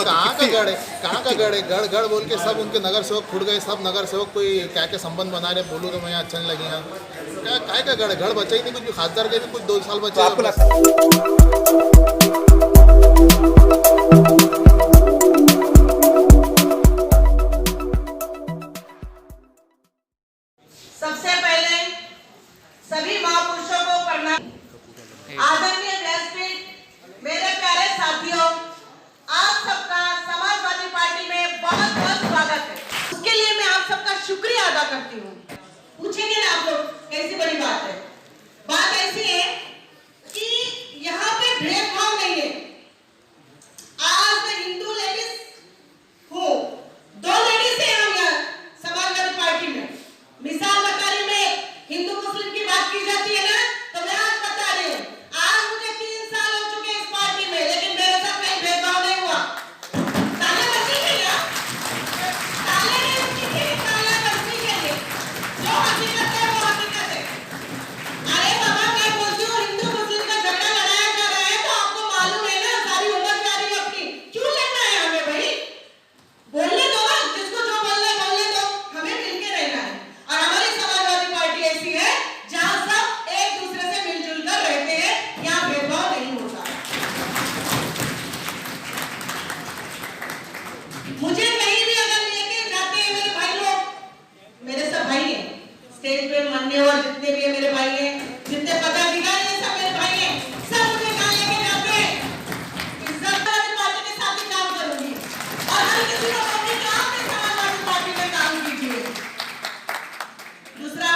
कहाँ का गढ़ है, कहाँ का गढ़ है? गढ़ गढ़ बोल के सब उनके नगर सेवक फुट गए, सब नगर सेवक कोई क्या क्या संबंध बना रहे, बोलूँ तो मैं अच्छा नहीं लगी यहाँ क्या काय का गढ़, गढ़ बचा ही नहीं कुछ, खासदार के भी कुछ 2 साल बचे। आपको लगता सबसे पहले सभी महापुरुषों को प्रणाम। आदरणीय व्यासपीठ, मेरे प्यारे साथियों, आप सबका समाजवादी पार्टी में बहुत बहुत स्वागत है। उसके लिए मैं आप सबका शुक्रिया अदा करती हूँ। पूछेंगे ना आप लोग, कैसी बड़ी बात है? बात ऐसी है कि यहाँ पे भेदभाव नहीं है। आज मैं हिंदू लेडीज हूँ, 2 लेडीज है हम यहाँ समाजवादी पार्टी में। मिसाल बता रही मैं, हिंदू मुस्लिम की बात की जाती है ना, तो मैं आज बता रही हूँ, आज मुझे 3 साल हो चुके इस पार्टी में, लेकिन मेरे साथ कहीं भेदभाव नहीं हुआ। ताले बची है क्या? ताले नहीं बची है, ताला बची है। जो हकीकत है वो हकीकत है। अरे बाबा, मैं बोलती हूँ हिंदू मुस्लिम का झगड़ा लड़ाया जा रहा है, तो आपको मालूम है ना, सारी उम्र जा रही है अपनी, क्यों लड़ना है हमें भाई? बोलने दो ना, जिसको जो बोलना है बोलने दो, हमें मिलके रहना है। और हमारी समाजवादी पार्टी ऐसी है जहां सब एक दूसरे से मिलजुल कर रहते हैं, यहाँ भेदभाव नहीं होता। मुझे कहीं भी अगर लेके जाते हैं मेरे भाई लोग, मेरे सब भाई हैं, स्टेज पे मान्यवर जितने भी है मेरे भाई हैं, जितने पदाधिकारी हैं सब मेरे भाई हैं, सब मुझे कहाँ लेके जाते हैं? समाजवादी पार्टी के साथ ही काम करूंगी और हर किसी को कहूंगी कि आप भी समाजवादी पार्टी में काम कीजिए। दूसरा,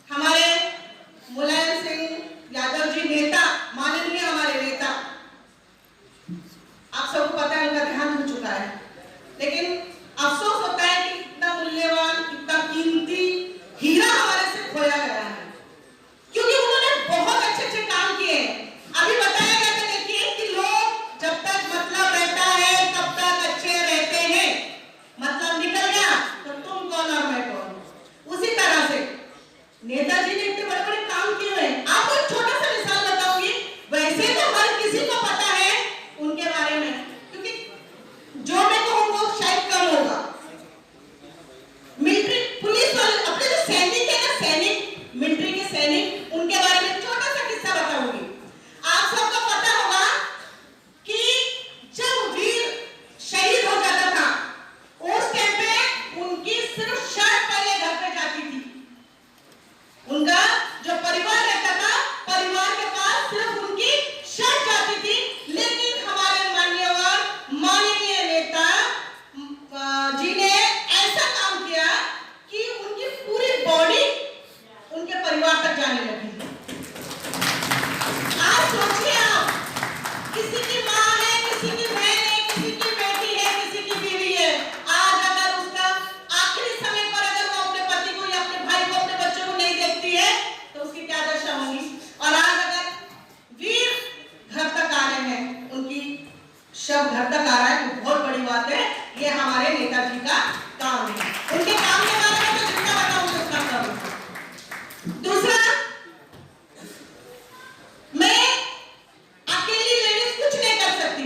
हमारे मुलायम सिंह यादव जी नेता, माननीय हमारे नेता, आप सबको पता है उनका देहांत हो चुका है, लेकिन अफसोस होता है कि इतना मूल्यवान, इतना कीमती हीरा हमारे से खोया गया है, क्योंकि उन्होंने बहुत अच्छे अच्छे काम किए हैं। अभी बताया गया था, देखिए कि लोग जब तक मतलब रहता है तब तक अच्छे रहते हैं, मतलब निकल गया तो तुम कौन और मैं कौन। उसी तरह से नेताजी ने इतने बड़े बड़े काम किए हैं। आपको एक छोटा सा मिसाल बताऊंगी, वैसे तो हर किसी को पता है उनके बारे में, क्योंकि जो मैं कहूँ वो शायद कम होगा। मिलिट्री पुलिस वाले अपने जो सैनिक है ना, सैनिक, मिलिट्री के सैनिक, उनके बारे में छोटा सा किस्सा बताऊंगी। आप सबको पता होगा कि जब वीर शहीद हो जाता था, उस टाइम पे उनकी सिर्फ शर्ट पहले घर पे जाती थी। उनका जो परिवार रहता था, परिवार के पास सिर्फ उनकी शर्ट जाती थी, लेकिन हमारे माननीय नेता जी ने ऐसा काम किया कि उनकी पूरी बॉडी उनके परिवार तक जाने लगी। आज सोचिए आप, किसी की माँ है, किसी की बहन है, किसी की बेटी है, किसी की बीवी है, आज अगर उसका आखिरी समय पर अगर वो अपने पति को या अपने भाई को, अपने बच्चों को नहीं देखती है, तो उसकी क्या दशा होगी। और आज अगर वीर घर तक आ रहे हैं, उनकी शव घर तक आ रहा है, तो बहुत बड़ी बात है। ये हमारे नेताजी का काम है। उनके काम के बारे में तो जितना बताऊंगी उतना करूंगी। दूसरा, मैं अकेली लेडीज कुछ नहीं कर सकती,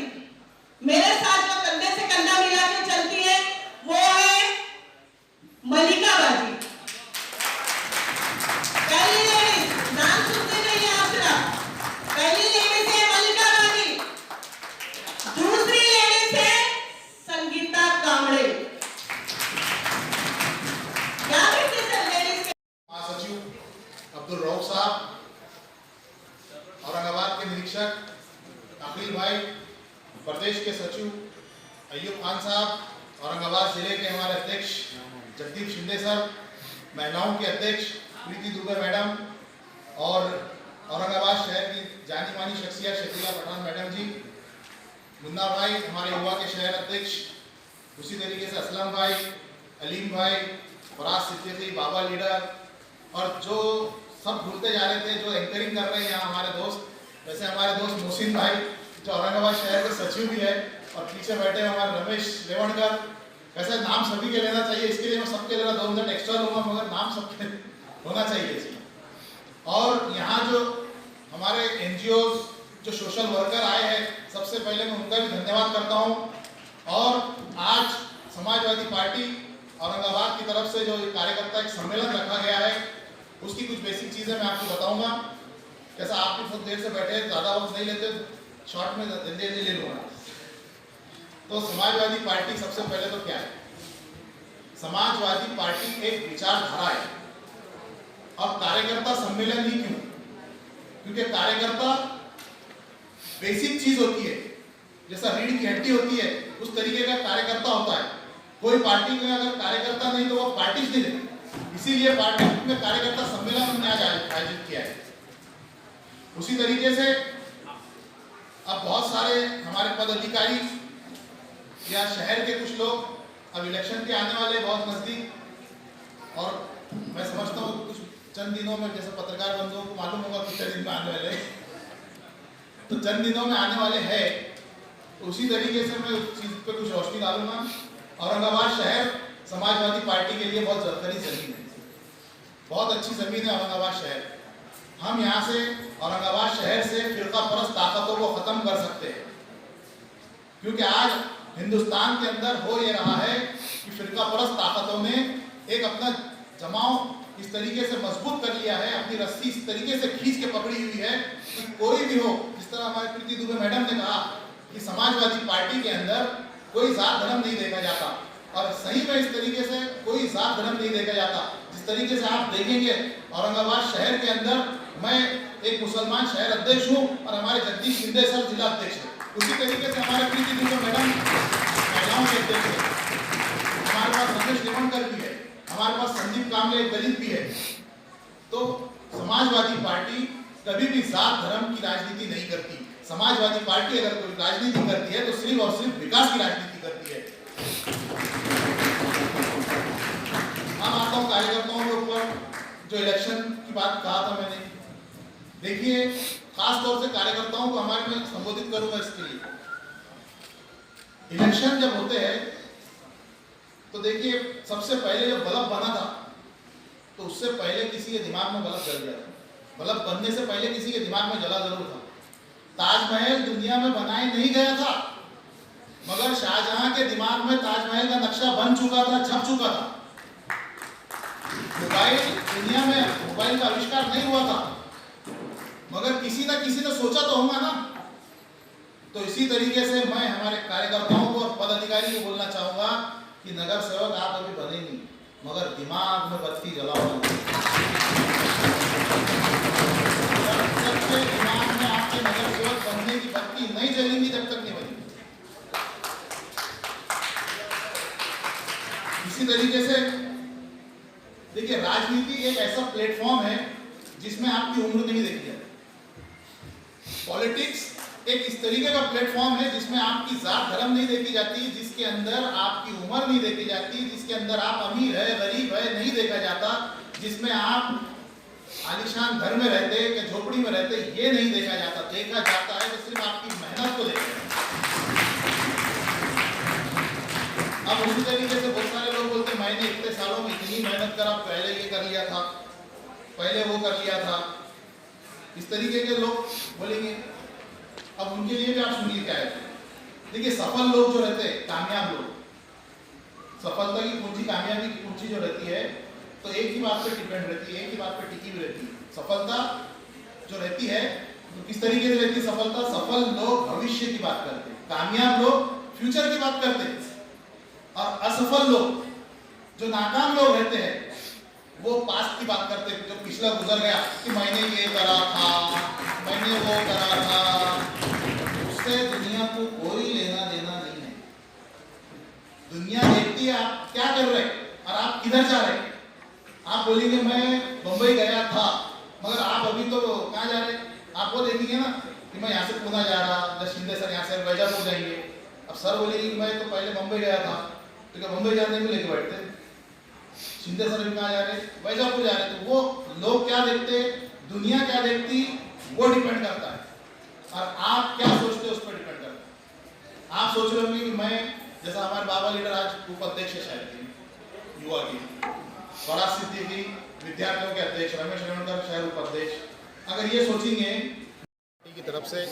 मेरे साथ जो कंधे से कंधा मिला के चलती है वो है मल्लिका बाजी। पहली लेडीज, नाम सुनते नहीं है आप जरा, पहली लेडीज है मल्लिका बाजी। दूसरी लेडीज है संगीता कामड़े। क्या कहते हैं लेडीज के? महासचिव अब्दुल रऊफ साहब, औरंगाबाद के निरीक्षक अखिल भाई, प्रदेश के सचिव अय्यूब खान साहब, औरंगाबाद जिले के हमारे अध्यक्ष जगदीप शिंदे सर, महिलाओं के अध्यक्ष प्रीति दुबे मैडम, और औरंगाबाद शहर की जानी मानी शख्सियत शकीला पठान मैडम जी, मुन्ना भाई हमारे युवा के शहर अध्यक्ष, उसी तरीके से असलम भाई, अलीम भाई, फराज सिद्दीकी, बाबा लीडर, और जो सब भूलते जा रहे थे, जो एंकरिंग कर रहे हैं यहाँ हमारे दोस्त, वैसे हमारे दोस्त मोहसिन भाई जो औरंगाबाद शहर के सचिव भी है, और पीछे बैठे हमारे रमेश रेवणकर। वैसे नाम सभी के लेना चाहिए, इसके लिए मैं सबके लेना 2 मिनट एक्स्ट्रा लूँगा, मगर नाम सबके होना चाहिए इसमें। और यहाँ जो हमारे NGOs जो सोशल वर्कर आए हैं, सबसे पहले मैं उनका भी धन्यवाद करता हूँ। और आज समाजवादी पार्टी औरंगाबाद की तरफ से जो कार्यकर्ता एक सम्मेलन रखा गया है, उसकी कुछ बेसिक चीज़ें मैं आपको बताऊंगा। जैसा आप भी बहुत देर से बैठे, ज़्यादा वक्त नहीं लेते, शॉर्ट में जल्दी जल्दी ले लूँगा। तो समाजवादी पार्टी सबसे पहले तो क्या है? समाजवादी पार्टी एक विचारधारा है। और कार्यकर्ता सम्मेलन ही क्यों? क्योंकि कार्यकर्ता बेसिक चीज होती है, जैसा रीढ़ की हड्डी होती है, उस तरीके का कार्यकर्ता होता है। कोई पार्टी में अगर कार्यकर्ता नहीं तो वो पार्टी नहीं रहती। इसीलिए पार्टी में कार्यकर्ता सम्मेलन हमने आज आयोजित किया है। उसी तरीके से अब बहुत सारे हमारे पदाधिकारी या शहर के कुछ लोग अब इलेक्शन के आने वाले बहुत नजदीक, और मैं समझता हूँ कुछ चंद दिनों में, जैसे पत्रकार बंधुओं को मालूम होगा कितने दिन में आने वाले, तो चंद दिनों में आने वाले हैं। तो उसी तरीके से मैं उस चीज पर कुछ रोशनी डालूंगा। औरंगाबाद शहर समाजवादी पार्टी के लिए बहुत जरूरी जमीन है, बहुत अच्छी जमीन है औरंगाबाद शहर। हम यहाँ से औरंगाबाद शहर से फिरका परस्त ताकतों को खत्म कर सकते हैं, क्योंकि आज हिंदुस्तान के अंदर हो ये रहा है कि फिरका परस्त ताकतों ने एक अपना जमाव इस तरीके से मजबूत कर लिया है, अपनी रस्सी इस तरीके से खींच के पकड़ी हुई है कि कोई भी हो, जिस तरह हमारे प्रीति दुबे मैडम ने कहा कि समाजवादी पार्टी के अंदर कोई जात धर्म नहीं देखा जाता, और सही में इस तरीके से कोई जात धर्म नहीं देखा जाता। जिस तरीके से आप देखेंगे औरंगाबाद शहर के अंदर, मैं एक मुसलमान शहर अध्यक्ष हूँ और हमारे जगदीश शिंदे सर जिला अध्यक्ष है। उसी तरीके से हमारे प्रीति दुबे मैडम महिलाओं के अध्यक्ष है। हमारे पास रमेश लेवनकर भी है, हमारे पास संदीप कामले दलित भी है। तो समाजवादी पार्टी कभी भी जात धर्म की राजनीति नहीं करती। समाजवादी पार्टी अगर कोई राजनीति करती है तो सिर्फ और सिर्फ विकास की राजनीति करती है। हम आता हूँ कार्यकर्ताओं के ऊपर, जो इलेक्शन की बात कहा था मैंने। देखिए, खास तौर से कार्यकर्ताओं को हमारे में संबोधित करूंगा इसके लिए। इलेक्शन जब होते हैं तो देखिए, सबसे पहले जब बल्ब बना था तो उससे पहले किसी के दिमाग में बल्ब जल गया था। बल्ब बनने से पहले किसी के दिमाग में जला जरूर था। ताजमहल दुनिया में बनाया नहीं गया था, मगर शाहजहां के दिमाग में ताजमहल का नक्शा बन चुका था, छप चुका था। मोबाइल दुनिया में मोबाइल का आविष्कार नहीं हुआ था, मगर किसी ना किसी ने सोचा तो होगा ना। तो इसी तरीके से मैं हमारे कार्यकर्ताओं को और पदाधिकारी को बोलना चाहूंगा कि नगर सेवक आप अभी बने नहीं, मगर दिमाग में बत्ती जलाओ। जब तक दिमाग में आपके नगर सेवक बनने की बत्ती नहीं जलेंगी, जब तक नहीं बनेगी। इसी तरीके से देखिए, राजनीति एक ऐसा प्लेटफॉर्म है जिसमें आपकी उम्र नहीं देखी जाती। पॉलिटिक्स एक इस तरीके का प्लेटफॉर्म है जिसमें आपकी जात धर्म नहीं देखी जाती, जिसके अंदर आपकी उम्र नहीं देखी जाती, जिसके अंदर आप अमीर है गरीब है नहीं देखा जाता, जिसमें आप आलीशान घर में रहते या झोपड़ी में रहते ये नहीं देखा जाता। देखा जाता है तो सिर्फ आपकी मेहनत को देखा जाता है। अब उसी तरीके से बहुत सारे लोग बोलते मैंने इतने सालों में इतनी मेहनत करा, पहले ये कर लिया था, पहले वो कर लिया था। इस तरीके के लोग बोलेंगे। अब उनके लिए भी आप सुनिए क्या है। देखिए, सफल लोग जो रहते हैं, कामयाब लोग, सफलता की कुंजी, कामयाबी की कुंजी जो रहती है, तो एक ही बात पे डिपेंड रहती है, एक ही बात पे टिकी हुई रहती है। सफलता जो रहती है तो किस तरीके से रहती है सफलता? सफल लोग भविष्य की बात करते हैं, कामयाब लोग फ्यूचर की बात करते हैं, और असफल लोग जो नाकाम लोग रहते हैं वो पास्ट की बात करते हैं, जो पिछला गुजर गया कि मैंने ये करा था, मैंने वो करा था। उससे दुनिया को कोई लेना देना नहीं है। दुनिया देखती है आप क्या कर रहे और आप किधर जा रहे। आप बोलेंगे मैं बंबई गया था, मगर आप अभी तो कहाँ जा रहे? आप वो देखेंगे ना कि मैं यहाँ से पुणे जा रहा, शिंदे सर यहाँ से वैजापुर जाएंगे। अब सर बोलेंगे कि मैं तो पहले बंबई गया था, तो क्या बंबई जाने को लेके बैठते? शिंदे सर भी कहाँ जा रहे? वैजापुर जा रहे। तो वो लोग क्या देखते, दुनिया क्या देखती, वो डिपेंड करता है, और आप क्या सोचते हो उस पर डिपेंड करता है। आप सोच रहे होंगे कि मैं, जैसा हमारे बाबा लीडर आज उपाध्यक्ष है शायद की युवा की, बड़ा सिद्धि की विद्यार्थियों के अध्यक्ष, रमेश लेवनकर शहर उपाध्यक्ष, अगर ये सोचेंगे कि की तरफ से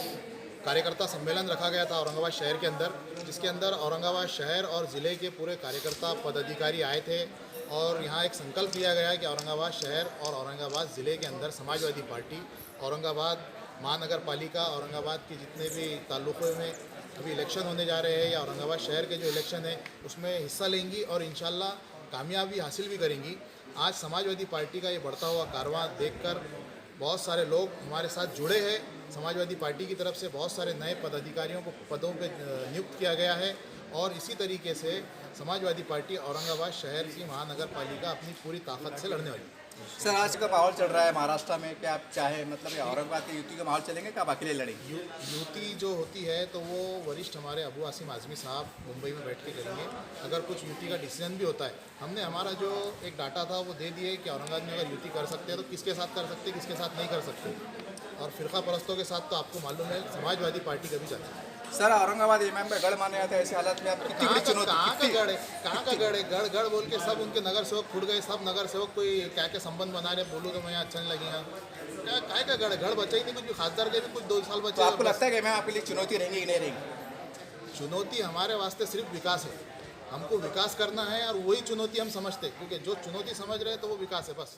कार्यकर्ता सम्मेलन रखा गया था औरंगाबाद शहर के अंदर, जिसके अंदर औरंगाबाद शहर और ज़िले के पूरे कार्यकर्ता पदाधिकारी आए थे और यहाँ एक संकल्प लिया गया कि औरंगाबाद शहर और औरंगाबाद ज़िले के अंदर समाजवादी पार्टी औरंगाबाद महानगर पालिका, औरंगाबाद के जितने भी ताल्लुक़ों में अभी इलेक्शन होने जा रहे हैं या औरंगाबाद शहर के जो इलेक्शन है उसमें हिस्सा लेंगी और इंशाल्लाह कामयाबी हासिल भी करेंगी। आज समाजवादी पार्टी का ये बढ़ता हुआ कारवां देखकर बहुत सारे लोग हमारे साथ जुड़े हैं। समाजवादी पार्टी की तरफ से बहुत सारे नए पदाधिकारियों को पदों पे नियुक्त किया गया है और इसी तरीके से समाजवादी पार्टी औरंगाबाद शहर की महानगर पालिका अपनी पूरी ताकत से लड़ने वाली है। सर, आज का माहौल चल रहा है महाराष्ट्र में, क्या आप चाहे मतलब ये औरंगाबाद की युति का माहौल चलेंगे क्या आप अकेले लड़ेंगे? युति जो होती है तो वो वरिष्ठ हमारे अबू आसिम आज़मी साहब मुंबई में बैठ के करेंगे। अगर कुछ युति का डिसीजन भी होता है, हमने हमारा जो एक डाटा था वो दे दिए कि औरंगाबाद में अगर युति कर सकते हैं तो किसके साथ कर सकते हैं, किसके साथ नहीं कर सकते, और फिरका परस्तों के साथ तो आपको मालूम है समाजवादी पार्टी कभी चलती है। सर, औरंगाबाद इमाम में गढ़ माने जाता है, ऐसी हालत में आप कितनी बड़ी चुनौती कहाँ का गढ़ है, कहाँ का गढ़ है? गढ़ गढ़ बोल के सब उनके नगर सेवक फूट गए, सब नगर सेवक कोई क्या क्या संबंध बना रहे, बोलूँ तो मैं यहाँ अच्छा नहीं लगेगा। क्या काय का गढ़? गढ़ बचा ही नहीं, कुछ खासदार के भी कुछ 2 साल तो बचे। आपको लगता है कि मैं आपके लिए चुनौती रहेंगी कि नहीं रहेंगी? चुनौती हमारे वास्ते सिर्फ विकास है, हमको विकास करना है और वही चुनौती हम समझते हैं, क्योंकि जो चुनौती समझ रहे हैं तो वो विकास है बस।